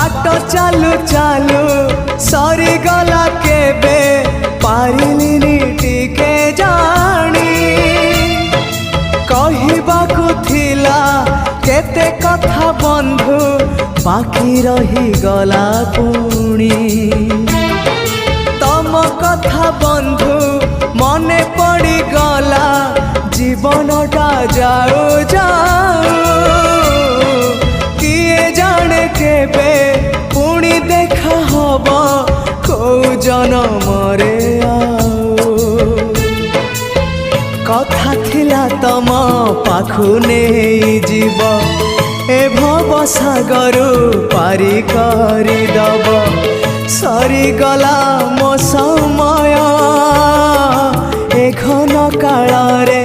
बाट चालू चालू सरीगला केबे पारिलिनी टिके जानी कहिबाकु थिला केते कथा बंधु बाकी रही गला पुणी तम कथा बंधु मने पड़ी गला जीवनटा जाऊ जाऊ किए जाने केबे पुणी देखा हब कौ जनमरे कथा थिला तम पाखु नहीं जीव ए भव सागरु पारी करी दब सरीगला मो समय ए घन काल रे